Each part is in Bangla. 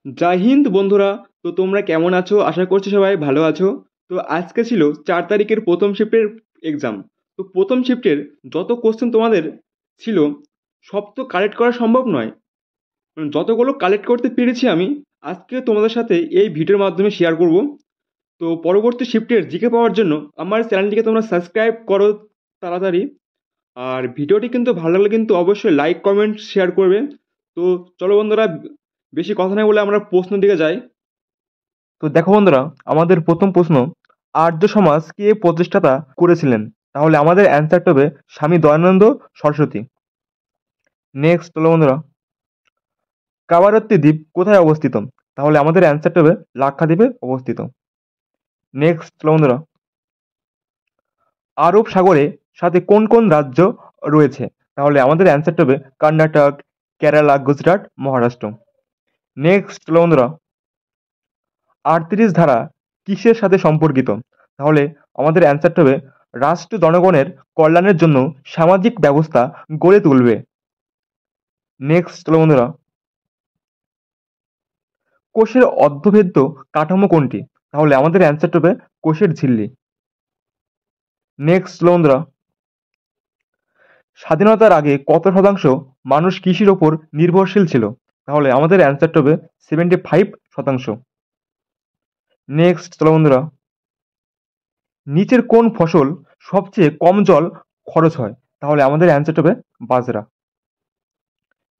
জয় হিন্দ বন্ধুরা। তো তোমরা কেমন আছো? আশা করছি সবাই ভালো আছো। তো আজকে ছিল 4 তারিখের প্রথম শিফটের এক্সাম। তো প্রথম শিফটের যত কোশ্চেন তোমাদের ছিল সব তো কালেক্ট করা সম্ভব নয়। যতগুলো কালেক্ট করতে পেরেছি আমি আজকে তোমাদের সাথে এই ভিডিওর মাধ্যমে শেয়ার করব। তো পরবর্তী শিফটের জিকে পাওয়ার জন্য আমার চ্যানেলটিকে তোমরা সাবস্ক্রাইব করো তাড়াতাড়ি। আর ভিডিওটি কিন্তু ভালো লাগলে কিন্তু অবশ্যই লাইক কমেন্ট শেয়ার করবে। তো চলো বন্ধুরা, বেশি কথা না বলে আমরা প্রশ্নের দিকে যাই। তো দেখো বন্ধুরা, আমাদের প্রথম প্রশ্ন, আর্য সমাজ কে প্রতিষ্ঠাতা করেছিলেন? তাহলে আমাদের অ্যান্সারটা হবে স্বামী দয়ানন্দ সরস্বতী। নেক্সট হলো বন্ধুরা, কাবারত্তি দ্বীপ কোথায় অবস্থিত? তাহলে আমাদের অ্যান্সারটা হবে লাক্ষাদ্বীপে অবস্থিত। নেক্সট হলো বন্ধুরা, আরব সাগরে সাথে কোন কোন রাজ্য রয়েছে? তাহলে আমাদের অ্যান্সারটা হবে কর্ণাটক, কেরালা, গুজরাট, মহারাষ্ট্র। নেক্সট হলো বন্ধুরা, 38 ধারা কিসের সাথে সম্পর্কিত? তাহলে আমাদের অ্যান্সারটা হবে রাষ্ট্র জনগণের কল্যাণের জন্য সামাজিক ব্যবস্থা গড়ে তুলবে। নেক্সট হলো বন্ধুরা, কোষের অর্ধভেদ্য কাঠামো কোনটি? তাহলে আমাদের অ্যান্সারটা হবে কোষের ঝিল্লি। নেক্সট হলো বন্ধুরা, স্বাধীনতার আগে কত শতাংশ মানুষ কৃষির ওপর নির্ভরশীল ছিল? তাহলে আমাদের অ্যান্সারটা হবে 75%। নেক্সট হলো বন্ধুরা, নিচের কোন ফসল সবচেয়ে কম জল খরচ হয়? তাহলে আমাদের অ্যান্সারটা হবে বাজরা।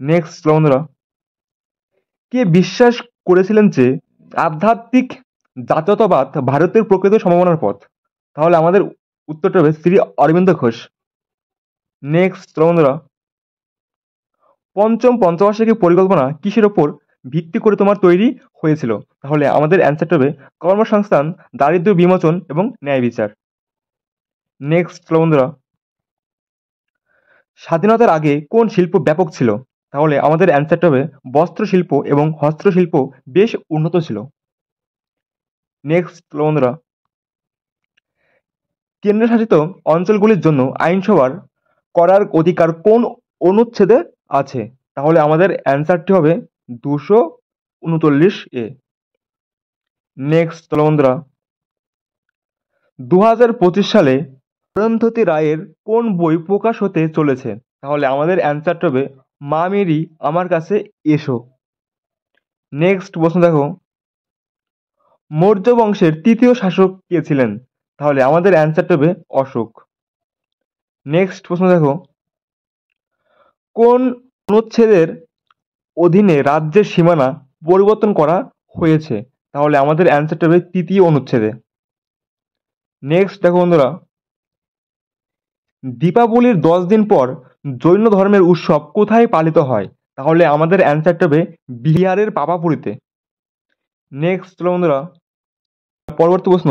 নেক্সট বন্ধুরা, কে বিশ্বাস করেছিলেন যে আধ্যাত্মিক জাতীয়তাবাদ ভারতের প্রকৃত সম্ভাবনার পথ? তাহলে আমাদের উত্তরটা হবে শ্রী অরবিন্দ ঘোষ। নেক্সট বন্ধুরা, পঞ্চম পঞ্চবার্ষিকী পরিকল্পনা কিসের ওপর ভিত্তি করে তোমার তৈরি হয়েছিল? তাহলে আমাদের অ্যান্সারটা হবে কর্মসংস্থান, দারিদ্র্য বিমোচন এবং ন্যায় বিচার। নেক্সট বন্ধুরা, স্বাধীনতার আগে কোন শিল্প ব্যাপক ছিল? তাহলে আমাদের অ্যান্সারটা হবে বস্ত্রশিল্প এবং হস্তশিল্প বেশ উন্নত ছিল। নেক্সট বন্ধুরা, কেন্দ্রশাসিত অঞ্চলগুলির জন্য আইনসভার করার অধিকার কোন অনুচ্ছেদে আছে? তাহলে আমাদের অ্যান্সারটি হবে 239A। নেক্সট বন্ধুরা, 2025 সালে অরুন্ধতী রায়ের কোন বই প্রকাশ হতে চলেছে? তাহলে আমাদের অ্যান্সারটা হবে মা মেরি আমার কাছে এসো। নেক্সট প্রশ্ন দেখো, মৌর্য বংশের তৃতীয় শাসক কে ছিলেন? তাহলে আমাদের অ্যান্সারটা হবে অশোক। নেক্সট প্রশ্ন দেখো, কোন অনুচ্ছেদের অধীনে রাজ্যের সীমানা পরিবর্তন করা হয়েছে? তাহলে আমাদের অ্যান্সারটা হবে তৃতীয় অনুচ্ছেদে। নেক্সট দেখো বন্ধুরা, দীপাবলির 10 দিন পর জৈন ধর্মের উৎসব কোথায় পালিত হয়? তাহলে আমাদের অ্যান্সারটা হবে বিহারের পাপাপুরিতে। নেক্সট বন্ধুরা, পরবর্তী প্রশ্ন,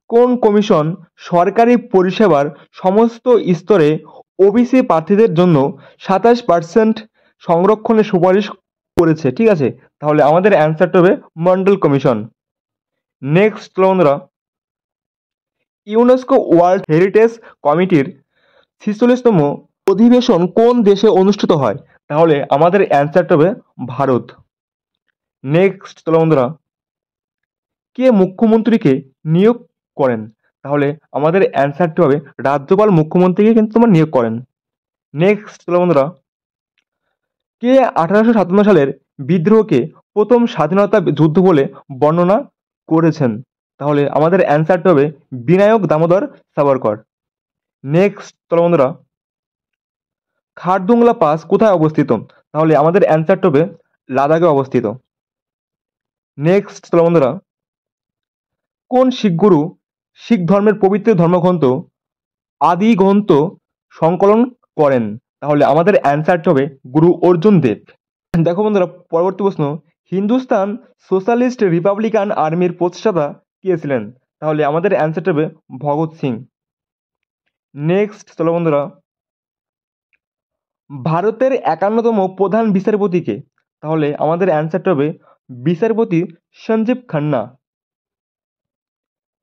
কোন কমিশন সরকারি পরিষেবার সমস্ত স্তরে ওবিসি প্রার্থীদের জন্য 27% সংরক্ষণের সুপারিশ করেছে? ঠিক আছে, তাহলে আমাদের অ্যান্সারটা হবে মন্ডল কমিশন। নেক্সট বন্ধুরা, ইউনেস্কো ওয়ার্ল্ড হেরিটেজ কমিটির 46তম অধিবেশন কোন দেশে অনুষ্ঠিত হয়? তাহলে আমাদের অ্যান্সারটা হবে ভারত। নেক্সট বন্ধুরা, কে মুখ্যমন্ত্রীকে নিয়োগ করেন? তাহলে আমাদের অ্যান্সারটি হবে রাজ্যপাল মুখ্যমন্ত্রীকে কিন্তু তোমার নিয়োগ করেন। নেক্সট বন্ধুরা, কে 1857 সালের বিদ্রোহকে প্রথম স্বাধীনতা যুদ্ধ বলে বর্ণনা করেছেন? তাহলে আমাদের অ্যান্সারটা হবে বিনায়ক দামোদর সাভারকর। নেক্সট বন্ধুরা, খারদুংলা পাস কোথায় অবস্থিত? তাহলে আমাদের অ্যান্সারটা হবে লাদাখে অবস্থিত। নেক্সট বন্ধুরা, কোন শিখ গুরু শিখ ধর্মের পবিত্র ধর্মগ্রন্থ আদি গ্রন্থ সংকলন করেন? তাহলে আমাদের অ্যান্সারটা হবে গুরু অর্জুন দেব। দেখো বন্ধুরা, পরবর্তী প্রশ্ন, হিন্দুস্তান সোশ্যালিস্ট রিপাবলিকান আর্মির প্রতিষ্ঠাতা কে ছিলেন? তাহলে আমাদের অ্যান্সারটা হবে ভগৎ সিং। নেক্সট চলো বন্ধুরা, ভারতের 51তম প্রধান বিচারপতি কে? তাহলে আমাদের অ্যান্সারটা হবে বিচারপতি সঞ্জীব খান্না।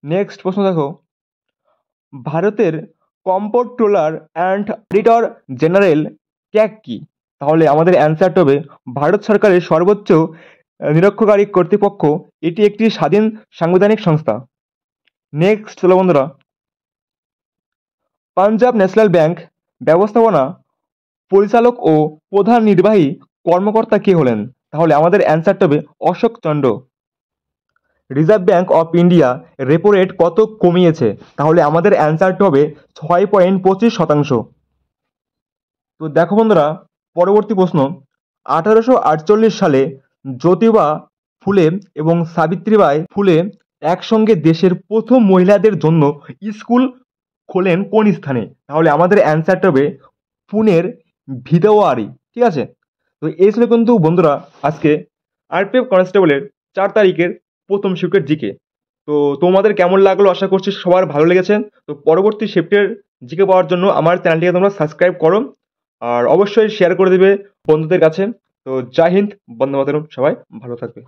নেক্সট প্রশ্ন দেখো, ভারতের comptroller and auditor general CAG কি? তাহলে আমাদের অ্যান্সারটা হবে ভারত সরকারের সর্বোচ্চ নিরীক্ষকারী কর্তৃপক্ষ, এটি একটি স্বাধীন সাংবিধানিক সংস্থা। নেক্সট চলো বন্ধুরা, পাঞ্জাব ন্যাশনাল ব্যাংক ব্যবস্থাপনা পরিচালক ও প্রধান নির্বাহী কর্মকর্তা কে হলেন? তাহলে আমাদের অ্যান্সারটা হবে Ashok Chandra. Reserve bank of India repo rate কত কমিয়েছে? তাহলে আমাদের অ্যান্সারটা হবে 6.25%। তো দেখো বন্ধুরা, পরবর্তী প্রশ্ন, 1848 সালে জ্যোতিবা ফুলে এবং সাবিত্রীবাই ফুলে একসঙ্গে দেশের প্রথম মহিলাদের জন্য স্কুল খোলেন কোন স্থানে? তাহলে আমাদের অ্যান্সারটা হবে পুনের ভিদাওয়ারি। ঠিক আছে, তো এই ছিল কিন্তু বন্ধুরা আজকে আরপিএফ কনস্টেবলের 4 তারিখের প্রথম শিফটের জিকে। তো তোমাদের কেমন লাগলো আশা করছি সবার ভালো লেগেছে। তো পরবর্তী শিফটের জিকে পাওয়ার জন্য আমার চ্যানেলটিকে তোমরা সাবস্ক্রাইব করো আর অবশ্যই শেয়ার করে দেবে বন্ধুদের কাছে। তো জয় হিন্দ, বন্দে মাতরম, সবাই ভালো থাকবে।